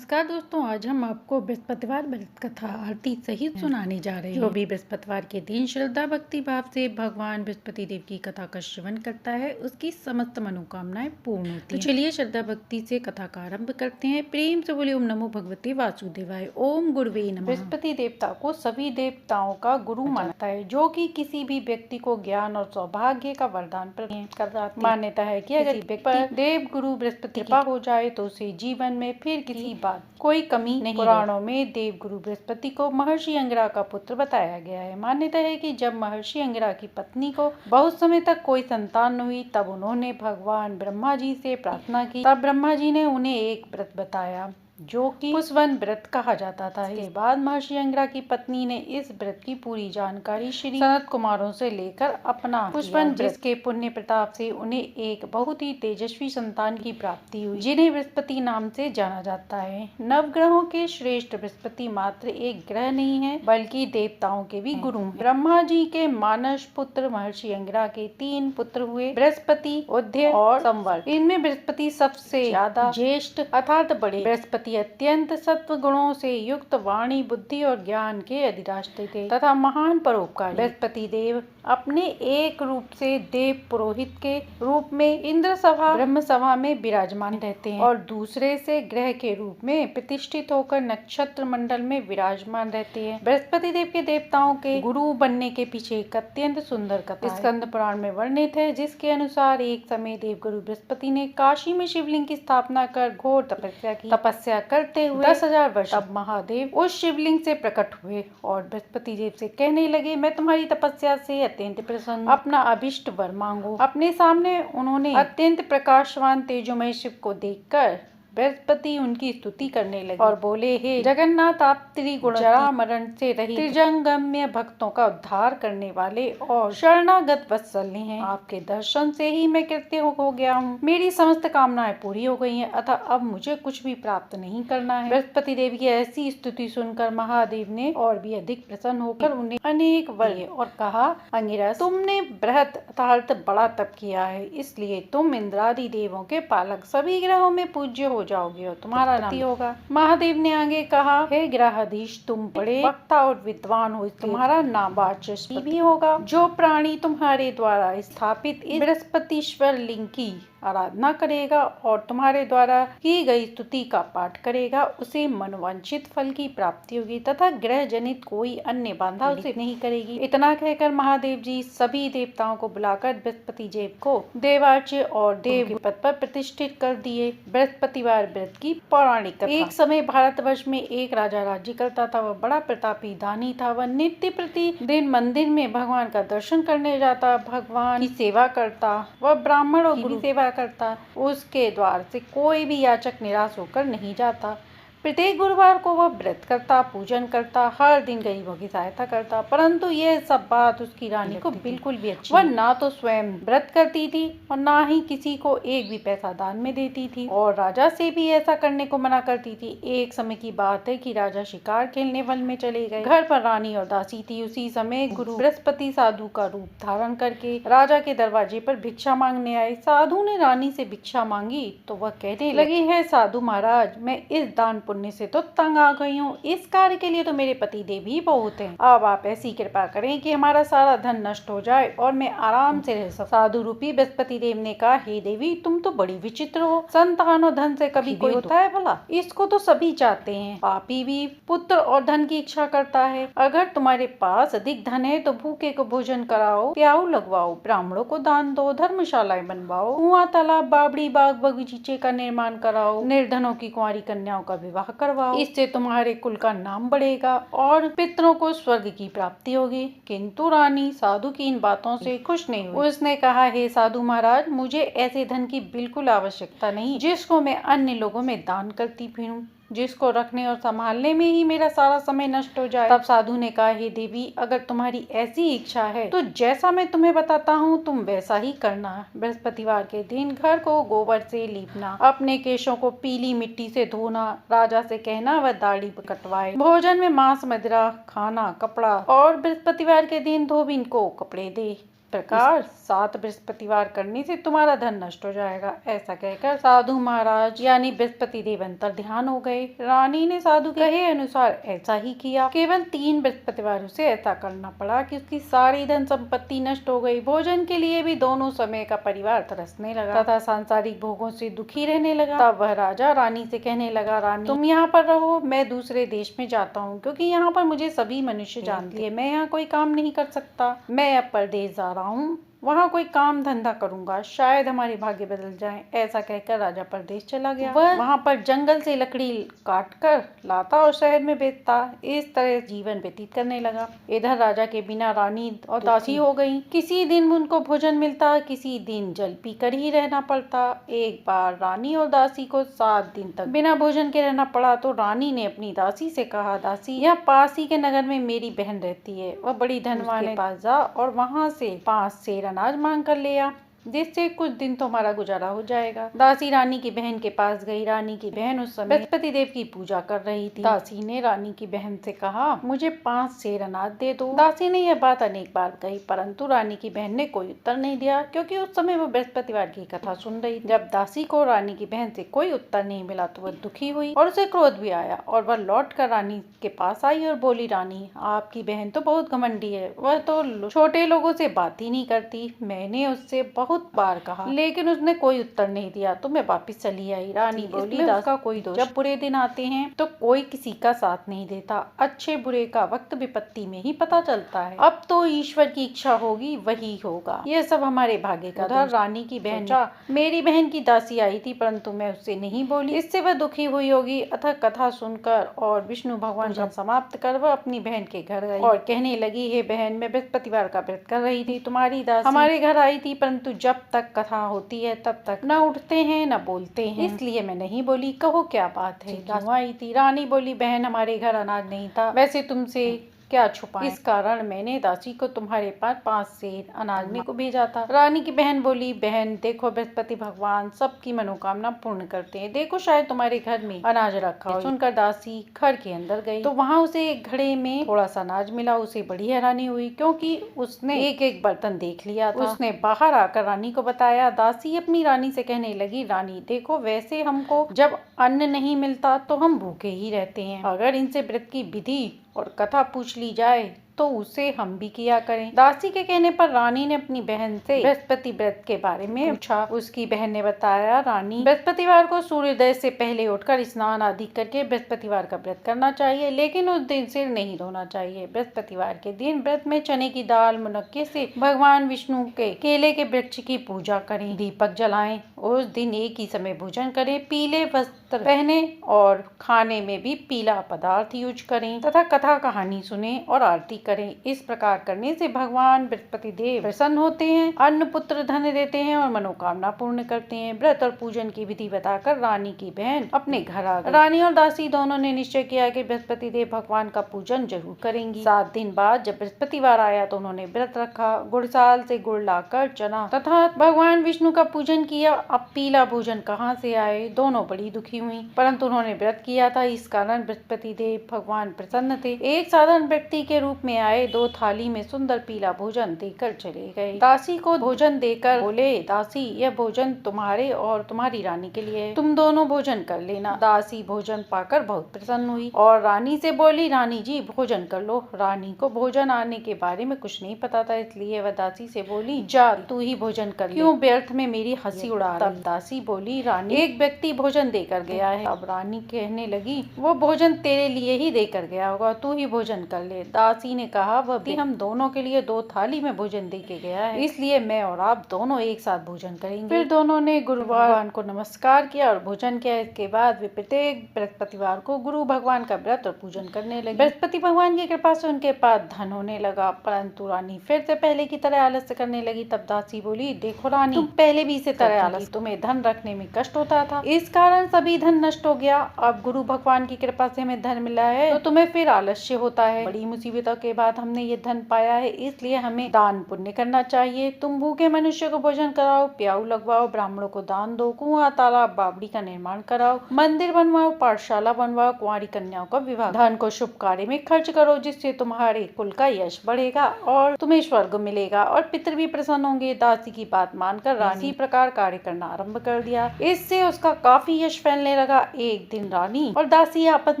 नमस्कार दोस्तों, आज हम आपको बृहस्पतिवार व्रत कथा आरती सहित सुनाने जा रहे हैं। जो भी बृहस्पतिवार के दिन श्रद्धा भक्ति भाव से भगवान बृहस्पति देव की कथा का श्रवण करता है, उसकी समस्त मनोकामनाएं पूर्ण होती हैं। तो चलिए श्रद्धा भक्ति से कथा का आरंभ करते हैं। प्रेम से बोले ओम नमो भगवते वासुदेवाय। ओम गुरुवे नमः। बृहस्पति देवता को सभी देवताओं का गुरु मानता है, जो कि किसी भी व्यक्ति को ज्ञान और सौभाग्य का वरदान प्रदान करता है। मान्यता है कि अगर व्यक्ति देव गुरु बृहस्पति कृपा हो जाए तो उसे जीवन में फिर किसी बात कोई कमी नहीं। पुराणों में देव गुरु बृहस्पति को महर्षि अंगिरा का पुत्र बताया गया है। मान्यता है कि जब महर्षि अंगिरा की पत्नी को बहुत समय तक कोई संतान न हुई, तब उन्होंने भगवान ब्रह्मा जी से प्रार्थना की। तब ब्रह्मा जी ने उन्हें एक व्रत बताया, जो कि पुष्पवन व्रत कहा जाता था। इसके बाद महर्षि अंगिरा की पत्नी ने इस व्रत की पूरी जानकारी श्री सनत कुमारों से लेकर अपना पुष्पवन व्रत, जिसके पुण्य प्रताप से उन्हें एक बहुत ही तेजस्वी संतान की प्राप्ति हुई, जिन्हें बृहस्पति नाम से जाना जाता है। नवग्रहों के श्रेष्ठ बृहस्पति मात्र एक ग्रह नहीं है, बल्कि देवताओं के भी गुरु हैं। ब्रह्मा जी के मानस पुत्र महर्षि अंगिरा के 3 पुत्र हुए, बृहस्पति, उदय और संवर। इनमें बृहस्पति सबसे ज्यादा ज्येष्ठ अर्थात बड़े। बृहस्पति अत्यंत सत्व गुणों से युक्त, वाणी, बुद्धि और ज्ञान के अधिष्ठाता थे तथा महान परोपकारी। बृहस्पति देव अपने एक रूप से देव पुरोहित के रूप में इंद्र सभा ब्रह्म सभा में विराजमान रहते हैं और दूसरे से ग्रह के रूप में प्रतिष्ठित होकर नक्षत्र मंडल में विराजमान रहते हैं। बृहस्पति देव के देवताओं के गुरु बनने के पीछे एक अत्यंत सुंदर कथा स्कंद पुराण में वर्णित है, जिसके अनुसार एक समय देव गुरु बृहस्पति ने काशी में शिवलिंग की स्थापना कर घोर तपस्या की। तपस्या करते हुए 10,000 वर्ष तब महादेव उस शिवलिंग से प्रकट हुए और बृहस्पति देव से कहने लगे, मैं तुम्हारी तपस्या से अत्यंत प्रसन्न, अपना अभिष्ट वर मांगो। अपने सामने उन्होंने अत्यंत प्रकाशवान तेजोमय शिव को देखकर बृहस्पति उनकी स्तुति करने लगे और बोले, हे जगन्नाथ, आप त्रिगुण जरा मरण से रहित त्रिजंगम्य भक्तों का उद्धार करने वाले और शरणागत वत्सल हैं। आपके दर्शन से ही मैं कृत्य हो गया हूँ। मेरी समस्त कामनाएं पूरी हो गई हैं, अतः अब मुझे कुछ भी प्राप्त नहीं करना है। बृहस्पति देव की ऐसी स्तुति सुनकर महादेव ने और भी अधिक प्रसन्न होकर उन्हें अनेक वर दिए और कहा, अंगिरा, तुमने बृहत अर्थात बड़ा तप किया है, इसलिए तुम इंद्रादि देवों के पालक, सभी ग्रहों में पूज्य हो जाओगे और तुम्हारा नाम होगा। महादेव ने आगे कहा, हे ग्रहाधीश, तुम बड़े वक्ता और विद्वान हो, तुम्हारा नाम वाचस्पति भी होगा। जो प्राणी तुम्हारे द्वारा स्थापित इस बृहस्पतिश्वर लिंग की आराधना करेगा और तुम्हारे द्वारा की गई स्तुति का पाठ करेगा, उसे मनोवांछित फल की प्राप्ति होगी तथा ग्रह जनित कोई अन्य बाधा उसे नहीं करेगी। इतना कहकर महादेव जी सभी देवताओं को बुलाकर बृहस्पति देव को देवार्च्य और देव के पद पर प्रतिष्ठित कर दिए। बृहस्पतिवार व्रत की पौराणिक कथा। एक समय भारतवर्ष में एक राजा राज्य करता था। वह बड़ा प्रतापी दानी था। वह नित्य प्रतिदिन मंदिर में भगवान का दर्शन करने जाता, भगवान की सेवा करता, वह ब्राह्मणों की सेवा करता। उसके द्वार से कोई भी याचक निराश होकर नहीं जाता। प्रत्येक गुरुवार को वह व्रत करता, पूजन करता, हर दिन गरीबों की सहायता करता। परंतु यह सब बात उसकी रानी को बिल्कुल भी अच्छी वह ना तो स्वयं व्रत करती थी और ना ही किसी को एक भी पैसा दान में देती थी और राजा से भी ऐसा करने को मना करती थी। एक समय की बात है कि राजा शिकार खेलने वन में चले गए। घर पर रानी और दासी थी। उसी समय गुरु बृहस्पति साधु का रूप धारण करके राजा के दरवाजे पर भिक्षा मांगने आए। साधु ने रानी से भिक्षा मांगी तो वह कहने लगी, है साधु महाराज, मैं इस दान पुण्य से तो तंग आ गई हूँ। इस कार्य के लिए तो मेरे पति देव ही बहुत हैं। अब आप ऐसी कृपा करें कि हमारा सारा धन नष्ट हो जाए और मैं आराम से रह सकूं। साधु रूपी बृहस्पति देव ने कहा, हे देवी, तुम तो बड़ी विचित्र हो। संतान और धन से कभी कोई होता है भला? इसको तो सभी चाहते हैं। पापी भी पुत्र और धन की इच्छा करता है। अगर तुम्हारे पास अधिक धन है तो भूखे को भोजन कराओ, प्याऊ लगवाओ, ब्राह्मणों को दान दो, धर्मशालाएं बनवाओ, कुआं, तालाब, बावड़ी, बाग बगीचे का निर्माण कराओ, निर्धनों की कुंवारी कन्याओं का विवाह करवाओ। इससे तुम्हारे कुल का नाम बढ़ेगा और पितरों को स्वर्ग की प्राप्ति होगी। किंतु रानी साधु की इन बातों से खुश नहीं हुई। उसने कहा, हे साधु महाराज, मुझे ऐसे धन की बिल्कुल आवश्यकता नहीं जिसको मैं अन्य लोगों में दान करती फिरूं, जिसको रखने और संभालने में ही मेरा सारा समय नष्ट हो जाए। तब साधु ने कहा, हे देवी, अगर तुम्हारी ऐसी इच्छा है तो जैसा मैं तुम्हें बताता हूँ तुम वैसा ही करना। बृहस्पतिवार के दिन घर को गोबर से लीपना, अपने केशों को पीली मिट्टी से धोना, राजा से कहना वह दाढ़ी कटवाए, भोजन में मांस, मदिरा खाना, कपड़ा और बृहस्पतिवार के दिन धोबीन को कपड़े दे, प्रकार 7 बृहस्पतिवार करने से तुम्हारा धन नष्ट हो जाएगा। ऐसा कहकर साधु महाराज यानी बृहस्पति देव अंतर ध्यान हो गए। रानी ने साधु के कहे अनुसार ऐसा ही किया। केवल 3 बृहस्पतिवार उसे ऐसा करना पड़ा कि उसकी सारी धन संपत्ति नष्ट हो गई। भोजन के लिए भी दोनों समय का परिवार तरसने लगा तथा सांसारिक भोगों से दुखी रहने लगा। तब वह राजा रानी से कहने लगा, रानी तुम यहाँ पर रहो, मैं दूसरे देश में जाता हूँ, क्योंकि यहाँ पर मुझे सभी मनुष्य जानते हैं। मैं यहाँ कोई काम नहीं कर सकता। मैं अब परदेश जा रहा हूँ, वहाँ कोई काम धंधा करूंगा, शायद हमारे भाग्य बदल जाएं। ऐसा कहकर राजा परदेश चला गया। वह वहाँ पर जंगल से लकड़ी काट कर लाता और शहर में बेचता। इस तरह जीवन व्यतीत करने लगा। इधर राजा के बिना रानी और दासी हो गई। किसी दिन उनको भोजन मिलता, किसी दिन जल पीकर ही रहना पड़ता। एक बार रानी और दासी को 7 दिन तक बिना भोजन के रहना पड़ा तो रानी ने अपनी दासी से कहा, दासी यह पास ही के नगर में मेरी बहन रहती है, वह बड़ी धनवान है, पास जा और वहाँ से 5 सेर अनाज मांग कर ले आ, जिससे कुछ दिन तो हमारा गुजारा हो जाएगा। दासी रानी की बहन के पास गई। रानी की बहन उस समय बृहस्पति देव की पूजा कर रही थी। दासी ने रानी की बहन से कहा, मुझे 5 सेर अनाज दे दो। दासी ने यह बात अनेक बार कही, परंतु रानी की बहन ने कोई उत्तर नहीं दिया, क्योंकि उस समय वो बृहस्पतिवार की कथा सुन रही। जब दासी को रानी की बहन से कोई उत्तर नहीं मिला तो वह दुखी हुई और उसे क्रोध भी आया और वह लौट कर रानी के पास आई और बोली, रानी आपकी बहन तो बहुत घमंडी है, वह तो छोटे लोगों से बात ही नहीं करती। मैंने उससे बहुत बार कहा, लेकिन उसने कोई उत्तर नहीं दिया, तो मैं वापिस चली आई। रानी बोली, दास का कोई दोष, जब बुरे दिन आते हैं तो कोई किसी का साथ नहीं देता, अच्छे बुरे का वक्त विपत्ति में ही पता चलता है। अब तो ईश्वर की इच्छा होगी वही होगा, यह सब हमारे भाग्य का। उधर रानी की बहन, मेरी बहन की दासी आई थी, परंतु मैं उससे नहीं बोली, इससे वह दुखी हुई होगी। अतः कथा सुनकर और विष्णु भगवान का समाप्त कर वह अपनी बहन के घर गई और कहने लगी, हे बहन, मैं बृहस्पतिवार का व्रत कर रही थी, तुम्हारी दासी हमारे घर आई थी, परंतु जब तक कथा होती है तब तक न उठते हैं न बोलते हैं, इसलिए मैं नहीं बोली। कहो क्या बात है, क्यों आई थी? रानी बोली, बहन हमारे घर अनाज नहीं था, वैसे तुमसे क्या छुपा, इस कारण मैंने दासी को तुम्हारे पास 5 सेर अनाज में को भेजा था। रानी की बहन बोली, बहन देखो, बृहस्पति भगवान सबकी मनोकामना पूर्ण करते हैं, देखो शायद तुम्हारे घर में अनाज रखा हो। सुनकर दासी घर के अंदर गई तो वहाँ उसे एक घड़े में थोड़ा सा अनाज मिला। उसे बड़ी हैरानी हुई, क्योंकि उसने एक एक बर्तन देख लिया था। उसने बाहर आकर रानी को बताया। दासी अपनी रानी से कहने लगी, रानी देखो, वैसे हमको जब अन्न नहीं मिलता तो हम भूखे ही रहते हैं, अगर इनसे व्रत की विधि और कथा पूछ ली जाए तो उसे हम भी किया करें। दासी के कहने पर रानी ने अपनी बहन से बृहस्पति व्रत के बारे में पूछा। उसकी बहन ने बताया, रानी बृहस्पतिवार को सूर्योदय से पहले उठकर स्नान आदि करके बृहस्पतिवार का व्रत करना चाहिए, लेकिन उस दिन सिर नहीं धोना चाहिए। बृहस्पतिवार के दिन व्रत में चने की दाल मुनक्के से भगवान विष्णु के केले के वृक्ष की पूजा करें, दीपक जलाएं, उस दिन एक ही समय भोजन करें, पीले वस्त्र पहने और खाने में भी पीला पदार्थ यूज करें तथा कथा कहानी सुने और आरती करें। इस प्रकार करने से भगवान बृहस्पति देव प्रसन्न होते हैं, अन्न पुत्र धन देते हैं और मनोकामना पूर्ण करते हैं। व्रत और पूजन की विधि बताकर रानी की बहन अपने घर आ गई। रानी और दासी दोनों ने निश्चय किया कि बृहस्पति देव भगवान का पूजन जरूर करेंगी। 7 दिन बाद जब बृहस्पतिवार आया तो उन्होंने व्रत रखा, गुड़साल से गुड़ लाकर चना तथा भगवान विष्णु का पूजन किया। अब पीला भोजन कहाँ से आए? दोनों बड़ी दुखी हुई, परंतु उन्होंने व्रत किया था, इस कारण बृहस्पति देव भगवान प्रसन्न थे। एक साधारण व्यक्ति के रूप में आए, 2 थाली में सुंदर पीला भोजन देकर चले गए। दासी को भोजन देकर बोले, दासी यह भोजन तुम्हारे और तुम्हारी रानी के लिए है, तुम दोनों भोजन कर लेना। दासी भोजन पाकर बहुत प्रसन्न हुई और रानी से बोली, रानी जी भोजन कर लो। रानी को भोजन आने के बारे में कुछ नहीं पता था, इसलिए वह दासी से बोली, जा तू ही भोजन कर ले, क्यों व्यर्थ में मेरी हंसी उड़ा रही। तब दासी बोली, रानी एक व्यक्ति भोजन देकर गया है। अब रानी कहने लगी, वो भोजन तेरे लिए ही देकर गया होगा, तू ही भोजन कर ले। दासी ने कहा, वह भी हम दोनों के लिए 2 थाली में भोजन दे के गया है, इसलिए मैं और आप दोनों एक साथ भोजन करेंगे। फिर दोनों ने गुरु भगवान को नमस्कार किया और भोजन किया। इसके बाद वे प्रत्येक बृहस्पतिवार को गुरु भगवान का व्रत और पूजन करने लगे। बृहस्पति भगवान की कृपा से उनके पास धन होने लगा, परंतु रानी फिर से पहले की तरह आलस्य करने लगी। तब दासी बोली, देखो रानी, तुम पहले भी इसी तरह आलस्य, तुम्हें धन रखने में कष्ट होता था, इस कारण सभी धन नष्ट हो गया। अब गुरु भगवान की कृपा से हमें धन मिला है तो तुम्हें फिर आलस्य होता है। बड़ी मुसीबतों के के बाद हमने ये धन पाया है, इसलिए हमें दान पुण्य करना चाहिए। तुम भूखे मनुष्य को भोजन कराओ, प्याऊ लगवाओ, ब्राह्मणों को दान दो, कुआं तालाब बावड़ी का निर्माण कराओ, मंदिर बनवाओ, पाठशाला बनवाओ, कुंवारी कन्याओं का विवाह। धन को शुभ कार्य में खर्च करो, जिससे तुम्हारे कुल का यश बढ़ेगा और तुम्हें स्वर्ग मिलेगा और पितर भी प्रसन्न होंगे। दासी की बात मानकर रानी इसी प्रकार कार्य करना आरंभ कर दिया। इससे उसका काफी यश फैलने लगा। एक दिन रानी और दासी आपस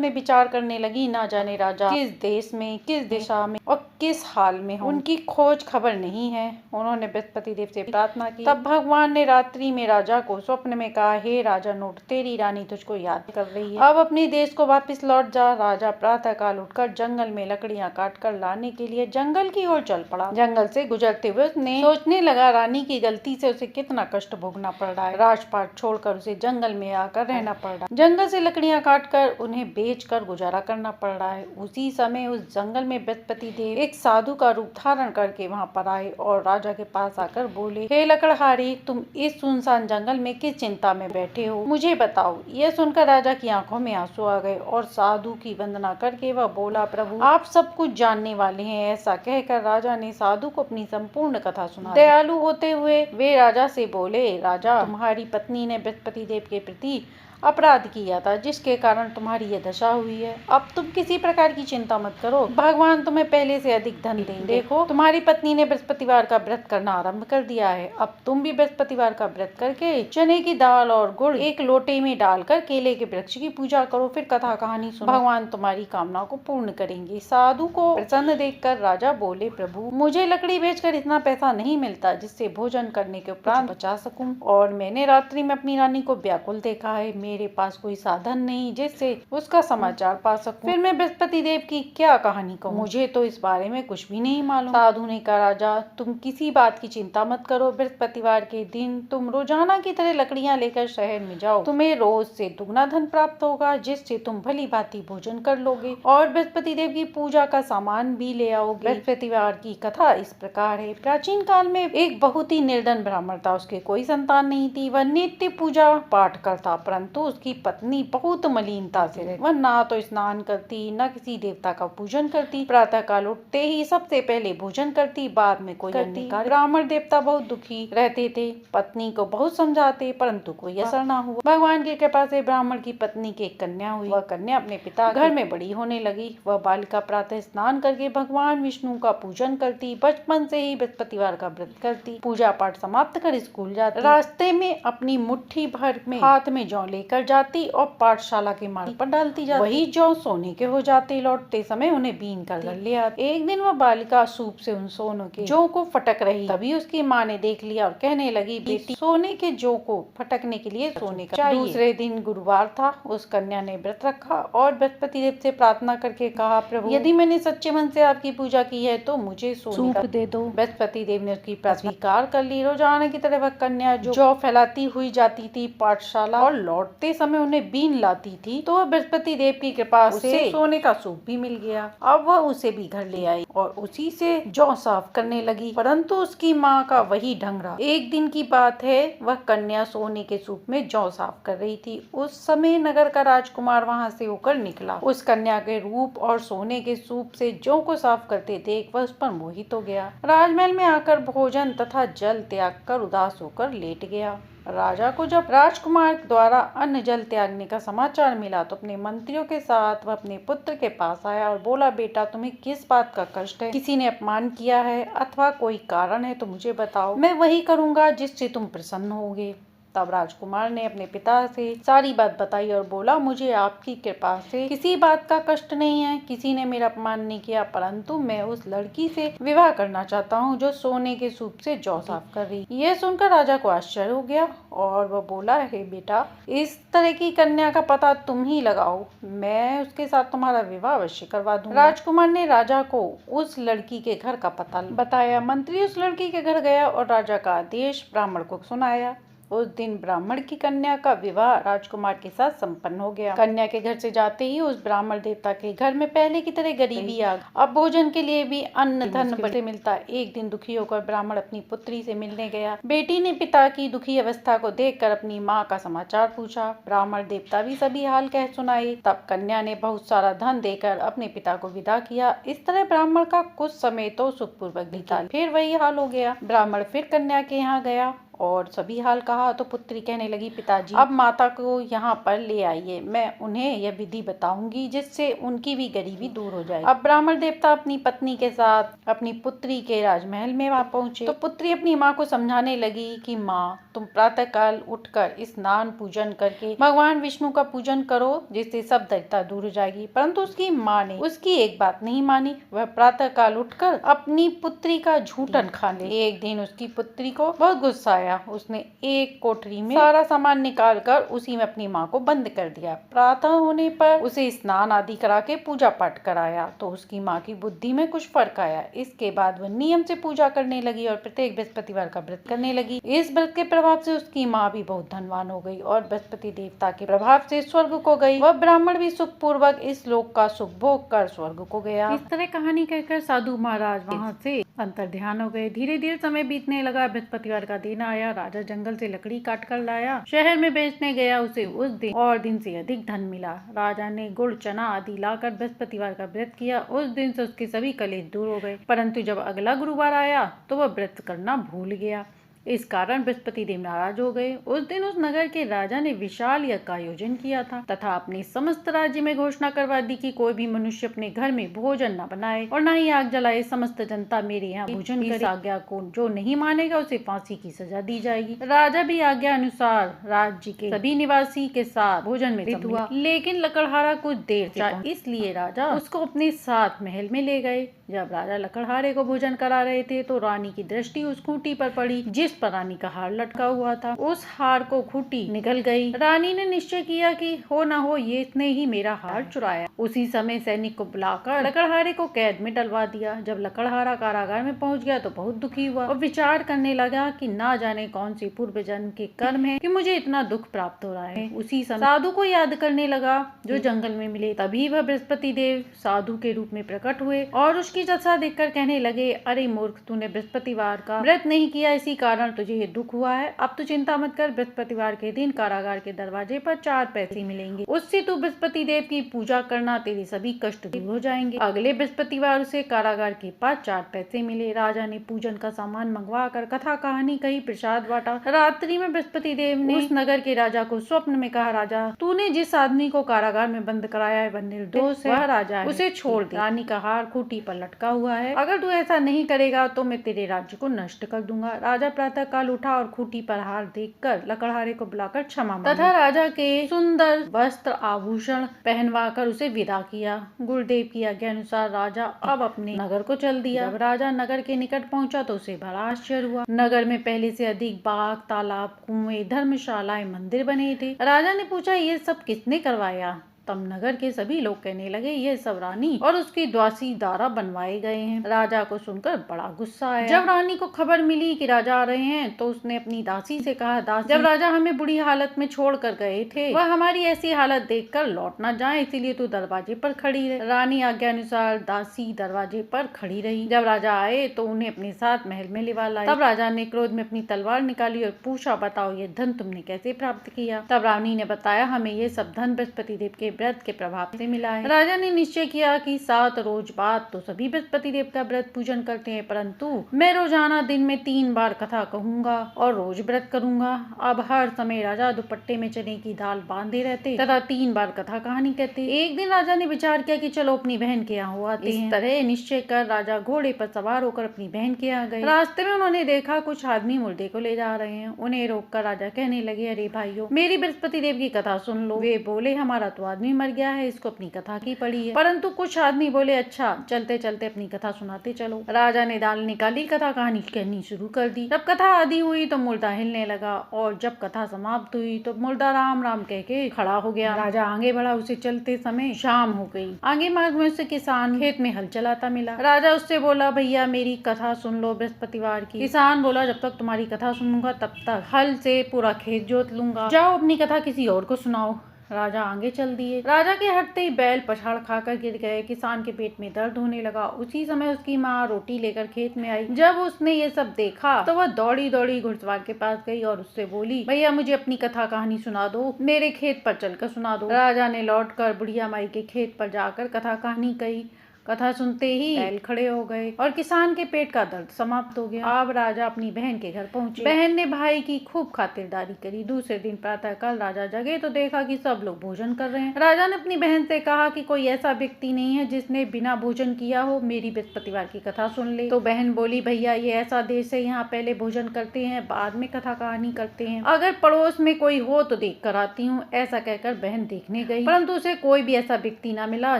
में विचार करने लगी, ना जाने राजा किस देश में, किस दिशा में और किस हाल में हो, उनकी खोज खबर नहीं है। उन्होंने बृहस्पति देव से प्रार्थना की। तब भगवान ने रात्रि में राजा को स्वप्न में कहा, हे राजा नोट, तेरी रानी तुझको याद कर रही है, अब अपने देश को वापस लौट जा। राजा प्रातः काल उठकर जंगल में लकड़ियां काट कर लाने के लिए जंगल की ओर चल पड़ा। जंगल से गुजरते हुए उसने सोचने लगा, रानी की गलती से उसे कितना कष्ट भोगना पड़ रहा है। राजपाट छोड़कर उसे जंगल में आकर रहना पड़ रहा है। जंगल से लकड़ियां काटकर उन्हें बेचकर गुजारा करना पड़ रहा है। उसी समय उस जंगल में बृहस्पति देव एक साधु का रूप धारण करके वहां पर आए और राजा के पास आकर बोले, हे लकड़हारी, तुम इस सुनसान जंगल में किस चिंता में बैठे हो, मुझे बताओ। यह सुनकर राजा की आंखों में आंसू आ गए और साधु की वंदना करके वह बोला, प्रभु आप सब कुछ जानने वाले हैं। ऐसा कहकर राजा ने साधु को अपनी संपूर्ण कथा सुना। दयालु होते हुए वे राजा से बोले, राजा, तुम्हारी पत्नी ने बृहस्पति देव के प्रति अपराध किया था, जिसके कारण तुम्हारी यह दशा हुई है। अब तुम किसी प्रकार की चिंता मत करो, भगवान तुम्हें पहले से अधिक धन देंगे। देखो, तुम्हारी पत्नी ने बृहस्पतिवार का व्रत करना आरंभ कर दिया है। अब तुम भी बृहस्पतिवार का व्रत करके चने की दाल और गुड़ एक लोटे में डालकर केले के वृक्ष की पूजा करो, फिर कथा कहानी सुनो, भगवान तुम्हारी कामना को पूर्ण करेंगे। साधु को प्रसन्न देखकर राजा बोले, प्रभु, मुझे लकड़ी बेचकर इतना पैसा नहीं मिलता जिससे भोजन करने के उपरांत बचा सकूं, और मैंने रात्रि में अपनी रानी को व्याकुल देखा है। मेरे पास कोई साधन नहीं जिससे उसका समाचार पा सकूं। फिर मैं बृहस्पति देव की क्या कहानी कहूं, मुझे तो इस बारे में कुछ भी नहीं मालूम। साधु ने कहा, राजा, तुम किसी बात की चिंता मत करो। बृहस्पतिवार के दिन तुम रोजाना की तरह लकड़ियां लेकर शहर में जाओ। तुम्हें रोज से दुगना धन प्राप्त होगा, जिससे तुम भली भांति भोजन कर लोगे और बृहस्पति देव की पूजा का सामान भी ले आओगे। बृहस्पतिवार की कथा इस प्रकार है। प्राचीन काल में एक बहुत ही निर्धन ब्राह्मण था। उसके कोई संतान नहीं थी। वह नित्य पूजा पाठ करता, परंतु उसकी पत्नी बहुत मलिनता से रहती। वह ना तो स्नान करती, न किसी देवता का पूजन करती। प्रातः काल उठते ही सबसे पहले भोजन करती, बाद में कोई अन्य कार्य। ब्राह्मण देवता बहुत दुखी रहते थे। पत्नी को बहुत समझाते, परंतु कोई असर न हुआ। भगवान की कृपा से ब्राह्मण की पत्नी की एक कन्या हुई। वह कन्या अपने पिता घर में बड़ी होने लगी। वह बालिका प्रातः स्नान करके भगवान विष्णु का पूजन करती। बचपन से ही बृहस्पतिवार का व्रत करती। पूजा पाठ समाप्त कर स्कूल जाती। रास्ते में अपनी मुट्ठी भर में हाथ में जौ लेकर जाती और पाठशाला के मार्ग पर डालती जाती। वही जौ सोने के हो जाते। लौटते समय उन्हें बीन कर घर ले आती। एक दिन वह बालिका सूप से उन सोने के जौ को फटक रही। तभी उसकी माँ ने देख लिया और कहने लगी, बेटी, सोने के जौ को फटकने के लिए सोने का चाहिए। दूसरे दिन गुरुवार था। उस कन्या ने व्रत रखा और बृहस्पति देव से प्रार्थना करके कहा, प्रभु, यदि मैंने सच्चे मन से आपकी पूजा की है तो मुझे सोने का दे दो। बृहस्पति देव ने उसकी प्रार्थना स्वीकार कर ली। रोजाना की तरह वह कन्या जौ फैलाती हुई जाती थी पाठशाला और लौटते समय उन्हें बीन लाती थी। तो बृहस्पति देव की कृपा से सोने का सूप भी मिल गया। अब वह उसे भी घर ले आई और उसी से जौ साफ करने लगी, परंतु उसकी माँ का वही ढंग रहा। एक दिन की बात है, वह कन्या सोने के सूप में जौ साफ कर रही थी। उस समय नगर का राजकुमार वहाँ से होकर निकला। उस कन्या के रूप और सोने के सूप से जौ को साफ करते देख वह उस पर मोहित हो गया। राजमहल में आकर भोजन तथा जल त्याग कर उदास होकर लेट गया। राजा को जब राजकुमार द्वारा अन्न जल त्यागने का समाचार मिला तो अपने मंत्रियों के साथ वह अपने पुत्र के पास आया और बोला, बेटा, तुम्हें किस बात का कष्ट है? किसी ने अपमान किया है अथवा कोई कारण है तो मुझे बताओ, मैं वही करूँगा जिससे तुम प्रसन्न होगे। तब राजकुमार ने अपने पिता से सारी बात बताई और बोला, मुझे आपकी कृपा से किसी बात का कष्ट नहीं है। किसी ने मेरा अपमान नहीं किया, परंतु मैं उस लड़की से विवाह करना चाहता हूँ जो सोने के सूप से जौ साफ कर रही। यह सुनकर राजा को आश्चर्य हो गया और वह बोला, हे बेटा, इस तरह की कन्या का पता तुम ही लगाओ, मैं उसके साथ तुम्हारा विवाह अवश्य करवा दूंगा। राजकुमार ने राजा को उस लड़की के घर का पता बताया। मंत्री उस लड़की के घर गया और राजा का आदेश ब्राह्मण को सुनाया। उस दिन ब्राह्मण की कन्या का विवाह राजकुमार के साथ संपन्न हो गया। कन्या के घर से जाते ही उस ब्राह्मण देवता के घर में पहले की तरह गरीबी आ गई। अब भोजन के लिए भी अन्न धन बड़े मिलता। एक दिन दुखी होकर ब्राह्मण अपनी पुत्री से मिलने गया। बेटी ने पिता की दुखी अवस्था को देखकर अपनी माँ का समाचार पूछा। ब्राह्मण देवता भी सभी हाल कह सुनाए। तब कन्या ने बहुत सारा धन देकर अपने पिता को विदा किया। इस तरह ब्राह्मण का कुछ समय तो सुखपूर्वक बीता। फिर वही हाल हो गया। ब्राह्मण फिर कन्या के यहाँ गया और सभी हाल कहा तो पुत्री कहने लगी, पिताजी अब माता को यहाँ पर ले आइए, मैं उन्हें यह विधि बताऊंगी जिससे उनकी भी गरीबी दूर हो जाए। अब ब्राह्मण देवता अपनी पत्नी के साथ अपनी पुत्री के राजमहल में वहाँ पहुँचे तो पुत्री अपनी माँ को समझाने लगी कि माँ तुम प्रातः काल उठकर स्नान पूजन करके भगवान विष्णु का पूजन करो जिससे सब दरिद्रता दूर हो जाएगी। परंतु उसकी माँ ने उसकी एक बात नहीं मानी। वह प्रातः काल उठकर अपनी पुत्री का झूठन खा ले। एक दिन उसकी पुत्री को बहुत गुस्सा आया। उसने एक कोठरी में सारा सामान निकालकर उसी में अपनी माँ को बंद कर दिया। प्रातः होने पर उसे स्नान आदि करा के पूजा पाठ कराया तो उसकी माँ की बुद्धि में कुछ फर्क आया। इसके बाद वह नियम से पूजा करने लगी और प्रत्येक बृहस्पतिवार का व्रत करने लगी। इस व्रत के प्रभाव से उसकी माँ भी बहुत धनवान हो गई और बृहस्पति देवता के प्रभाव से स्वर्ग को गई। वह ब्राह्मण भी सुख पूर्वक इस लोक का सुख भोग कर स्वर्ग को गया। इस तरह कहानी कहकर साधु महाराज वहाँ से अंतर ध्यान हो गए। धीरे धीरे समय बीतने लगा। बृहस्पतिवार का दिन आया। राजा जंगल से लकड़ी काट कर लाया, शहर में बेचने गया। उसे उस दिन और दिन से अधिक धन मिला। राजा ने गुड़ चना आदि लाकर बृहस्पतिवार का व्रत किया। उस दिन से उसके सभी कलेश दूर हो गए। परंतु जब अगला गुरुवार आया तो वह व्रत करना भूल गया। इस कारण बृहस्पति देव नाराज हो गए। उस दिन उस नगर के राजा ने विशाल यज्ञ का आयोजन किया था तथा अपने समस्त राज्य में घोषणा करवा दी कि कोई भी मनुष्य अपने घर में भोजन न बनाए और न ही आग जलाए। समस्त जनता मेरे यहाँ भोजन करे। इस आज्ञा को जो नहीं मानेगा उसे फांसी की सजा दी जाएगी। राजा भी आज्ञा अनुसार राज्य के सभी निवासी के साथ भोजन में सम्मिलित हुआ। लेकिन लकड़हारा कुछ देर से इसलिए राजा उसको अपने साथ महल में ले गए। जब राजा लकड़हारे को भोजन करा रहे थे तो रानी की दृष्टि उस खूंटी पर पड़ी जिस पर रानी का हार लटका हुआ था। उस हार को खूंटी निगल गई। रानी ने निश्चय किया कि हो न हो ये इसने ही मेरा हार चुराया। उसी समय सैनिक को बुलाकर लकड़हारे को कैद में डलवा दिया। जब लकड़हारा कारागार में पहुंच गया तो बहुत दुखी हुआ और विचार करने लगा कि ना जाने कौन से पूर्व जन्म के कर्म है कि मुझे इतना दुख प्राप्त हो रहा है। उसी समय साधु को याद करने लगा जो जंगल में मिले। तभी वह बृहस्पति देव साधु के रूप में प्रकट हुए और उसकी दशा देखकर कहने लगे, अरे मूर्ख, तूने बृहस्पतिवार का व्रत नहीं किया, इसी कारण तुझे ये दुख हुआ है। अब तू चिंता मत कर, बृहस्पतिवार के दिन कारागार के दरवाजे पर 4 पैसे मिलेंगे। उससे तू बृहस्पति देव की पूजा करना, तेरे सभी कष्ट दूर हो जाएंगे। अगले बृहस्पतिवार उसे कारागार के पास 4 पैसे मिले। राजा ने पूजन का सामान मंगवा कर कथा कहानी कही, प्रसाद बांटा। रात्रि में बृहस्पति देव ने उस नगर के राजा को स्वप्न में कहा, राजा तूने जिस आदमी को कारागार में बंद कराया है वह निर्दोष है, वह राजा है, उसे छोड़ दे। रानी का हार खूंटी पर लटका हुआ है, अगर तू ऐसा नहीं करेगा तो मैं तेरे राज्य को नष्ट कर दूंगा। राजा प्रातः काल उठा और खूंटी पर हार देखकर लकड़हारे को बुलाकर क्षमा मांगी तथा राजा के सुंदर वस्त्र आभूषण पहनवाकर उसे विदा किया। गुरुदेव की आज्ञा अनुसार राजा अब अपने नगर को चल दिया। जब राजा नगर के निकट पहुंचा तो उसे बड़ा आश्चर्य हुआ। नगर में पहले से अधिक बाग, तालाब, कुएं, धर्मशालाएं, मंदिर बने थे। राजा ने पूछा, ये सब किसने करवाया? तब नगर के सभी लोग कहने लगे, ये सब रानी और उसकी दासी द्वारा बनवाए गए हैं। राजा को सुनकर बड़ा गुस्सा आया। जब रानी को खबर मिली कि राजा आ रहे हैं तो उसने अपनी दासी से कहा, दासी जब राजा हमें बुरी हालत में छोड़ कर गए थे वह हमारी ऐसी हालत देखकर लौट न जाए, इसीलिए तू दरवाजे पर खड़ी रहे। रानी आज्ञा अनुसार दासी दरवाजे पर खड़ी रही। जब राजा आए तो उन्हें अपने साथ महल में लिवा लाए। तब राजा ने क्रोध में अपनी तलवार निकाली और पूछा, बताओ ये धन तुमने कैसे प्राप्त किया? तब रानी ने बताया, हमें ये सब धन बृहस्पति देव के व्रत के प्रभाव से मिला है। राजा ने निश्चय किया कि 7 रोज बाद तो सभी बृहस्पति देव का व्रत पूजन करते हैं, परंतु मैं रोजाना दिन में 3 बार कथा कहूंगा और रोज व्रत करूंगा। अब हर समय राजा दुपट्टे में चने की दाल बांधे रहते तथा 3 बार कथा कहानी कहते। एक दिन राजा ने विचार किया कि चलो अपनी बहन के यहाँ हो आते हैं। इस तरह निश्चय कर राजा घोड़े पर सवार होकर अपनी बहन के यहाँ गए। रास्ते में उन्होंने देखा कुछ आदमी मुर्दे को ले जा रहे हैं। उन्हें रोककर राजा कहने लगे, अरे भाइयों, मेरी बृहस्पति देव की कथा सुन लो। वे बोले, हमारा तो आदमी मर गया है, इसको अपनी कथा की पड़ी है। परंतु कुछ आदमी बोले अच्छा चलते चलते अपनी कथा सुनाते चलो। राजा ने दाल निकाली, कथा कहानी कहनी शुरू कर दी। जब कथा आदि हुई तो मुर्दा हिलने लगा और जब कथा समाप्त हुई तो मुर्दा राम राम कह के खड़ा हो गया। राजा आगे बढ़ा, उसे चलते समय शाम हो गई। आगे मार्ग में उसे किसान खेत में हल चलाता मिला। राजा उससे बोला भैया मेरी कथा सुन लो बृहस्पतिवार की। किसान बोला जब तक तुम्हारी कथा सुनूंगा तब तक हल से पूरा खेत जोत लूंगा, जाओ अपनी कथा किसी और को सुनाओ। राजा आगे चल दिए। राजा के हटते ही बैल पछाड़ खाकर गिर गए। किसान के पेट में दर्द होने लगा। उसी समय उसकी माँ रोटी लेकर खेत में आई। जब उसने ये सब देखा तो वह दौड़ी दौड़ी घुड़सवार के पास गई और उससे बोली भैया मुझे अपनी कथा कहानी सुना दो, मेरे खेत पर चलकर सुना दो। राजा ने लौटकर बुढ़िया माई के खेत पर जाकर कथा कहानी कही। कथा सुनते ही बैल खड़े हो गए और किसान के पेट का दर्द समाप्त हो गया। अब राजा अपनी बहन के घर पहुंचे। बहन ने भाई की खूब खातिरदारी करी। दूसरे दिन प्रातःकाल राजा जगे तो देखा कि सब लोग भोजन कर रहे हैं। राजा ने अपनी बहन से कहा कि कोई ऐसा व्यक्ति नहीं है जिसने बिना भोजन किया हो मेरी बृहस्पतिवार की कथा सुन ले। तो बहन बोली भैया ये ऐसा देश है, यहाँ पहले भोजन करते हैं बाद में कथा कहानी करते हैं, अगर पड़ोस में कोई हो तो देख कर आती हूँ। ऐसा कहकर बहन देखने गई, परंतु उसे कोई भी ऐसा व्यक्ति न मिला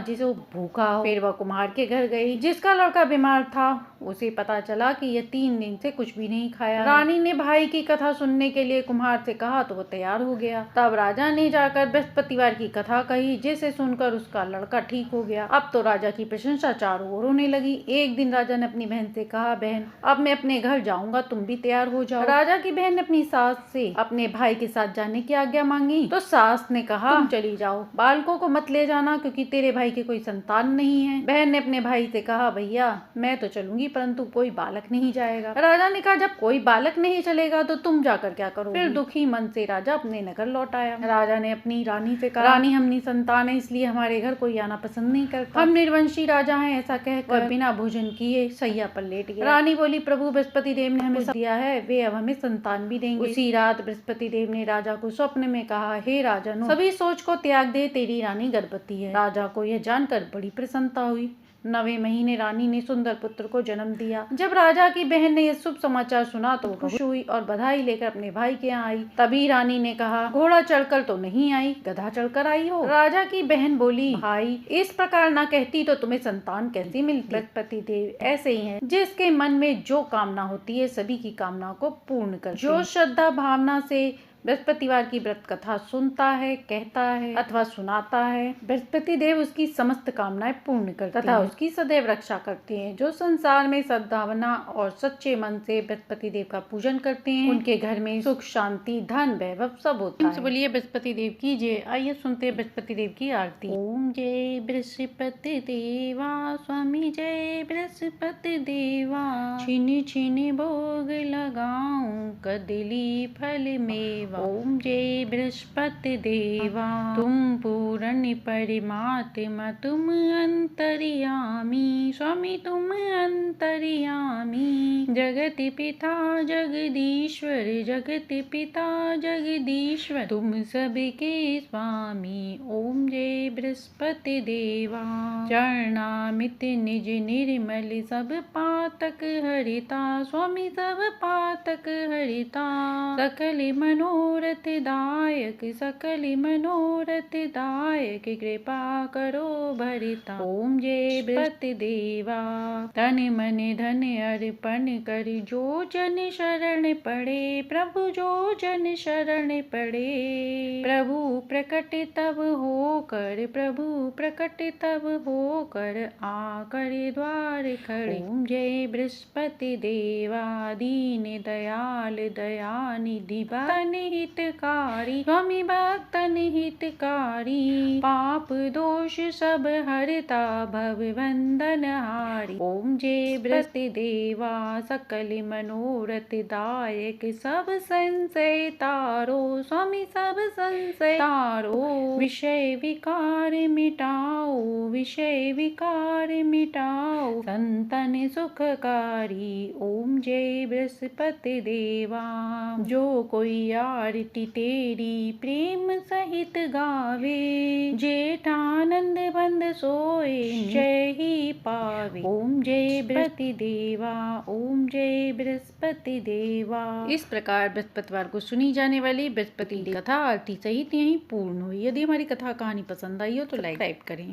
जिसे वो भूखा हो। फिर वह कुम्हार के घर गई जिसका लड़का बीमार था। उसे पता चला कि यह 3 दिन से कुछ भी नहीं खाया। रानी ने भाई की कथा सुनने के लिए कुम्हार से कहा तो वो तैयार हो गया। तब राजा ने जाकर बृहस्पतिवार की कथा कही जिसे सुनकर उसका लड़का ठीक हो गया। अब तो राजा की प्रशंसा चारों ओर होने लगी। एक दिन राजा ने अपनी बहन से कहा बहन अब मैं अपने घर जाऊंगा, तुम भी तैयार हो जाओ। राजा की बहन ने अपनी सास से अपने भाई के साथ जाने की आज्ञा मांगी तो सास ने कहा तुम चली जाओ, बालकों को मत ले जाना क्योंकि तेरे भाई की कोई संतान नहीं है। बहन ने अपने भाई से कहा भैया मैं तो चलूंगी परंतु कोई बालक नहीं जाएगा। राजा ने कहा जब कोई बालक नहीं चलेगा तो तुम जाकर क्या करोगे। फिर दुखी मन से राजा अपने नगर लौट आया। राजा ने अपनी रानी से कहा रानी हम निसंतान है इसलिए हमारे घर कोई आना पसंद नहीं करता, हम निर्वंशी राजा हैं। ऐसा कहकर बिना भोजन किए सैया पर लेट गया। रानी बोली प्रभु बृहस्पति देव ने हमें दिया है, वे अब हमें संतान भी देंगे। उसी रात बृहस्पति देव ने राजा को स्वप्न में कहा हे राजन सभी सोच को त्याग दे, तेरी रानी गर्भवती है। राजा को यह जानकर बड़ी प्रसन्नता हुई। 9वें महीने रानी ने सुंदर पुत्र को जन्म दिया। जब राजा की बहन ने यह शुभ समाचार सुना तो खुश हुई और बधाई लेकर अपने भाई के यहाँ आई। तभी रानी ने कहा घोड़ा चढ़कर तो नहीं आई, गधा चढ़कर आई हो। राजा की बहन बोली भाई इस प्रकार ना कहती तो तुम्हें संतान कैसी मिलती। बृहस्पति देव ऐसे ही हैं, जिसके मन में जो कामना होती है सभी की कामना को पूर्ण करते हैं। जो श्रद्धा भावना से बृहस्पतिवार की व्रत कथा सुनता है, कहता है अथवा सुनाता है, बृहस्पति देव उसकी समस्त कामनाएं पूर्ण करते हैं तथा उसकी सदैव रक्षा करते हैं। जो संसार में सद्भावना और सच्चे मन से बृहस्पति देव का पूजन करते हैं उनके घर में सुख शांति धन वैभव सब होता है। बोलिए बृहस्पति देव की जय। आइए सुनते हैं बृहस्पति देव की आरती। ओम जय बृहस्पति देवा स्वामी जय बृहस्पति देवा, छिन छिन भोग लगाऊं कदली फल में। ओम जय बृहस्पति देवा तुम पूर्ण परमात्मा तुम अंतर्यामी, स्वामी तुम अंतर्यामी। जगत पिता जगदीश्वर जगत पिता जगदीश्वर तुम सबके स्वामी। ओम जय बृहस्पति देवा चरणामित निज निर्मल सब पातक हरिता, स्वामी सब पातक हरिता। सकल मनोरथ दायक सकल मनोरथ दायक कृपा करो भरिता। ओम जय बृहस्पति देवा तन मन धन अर्पण कर जो जन शरण पड़े, प्रभु जो जन शरण पड़े। प्रभु प्रकट तब होकर प्रभु प्रकट तब होकर आकर द्वार खड़े। ओम जय बृहस्पति देवा दीन दयाल दयानिधि भक्तन हितकारी, स्वामी भक्तन हितकारी। पाप दोष सब हरता भव बंधन हारी। ओम जय बृहस्पति देवा सकल मनोरथ दायक सब संशय तारो, स्वामी सब संशय तारो। विषय विकार मिटाओ विषय विकार मिटाओ संतन सुखकारी। ओम जय बृहस्पति देवा जो कोई आरती तेरी प्रेम सहित गावे, जेठानंद बंद सोए जय ही पावे। ओम जय बृहस्पति देवा, ओम जय बृहस्पति देवा। इस प्रकार बृहस्पतिवार को सुनी जाने वाली बृहस्पति कथा आरती सहित यहीं पूर्ण हुई। यदि हमारी कथा कहानी पसंद आई हो तो लाइक करें।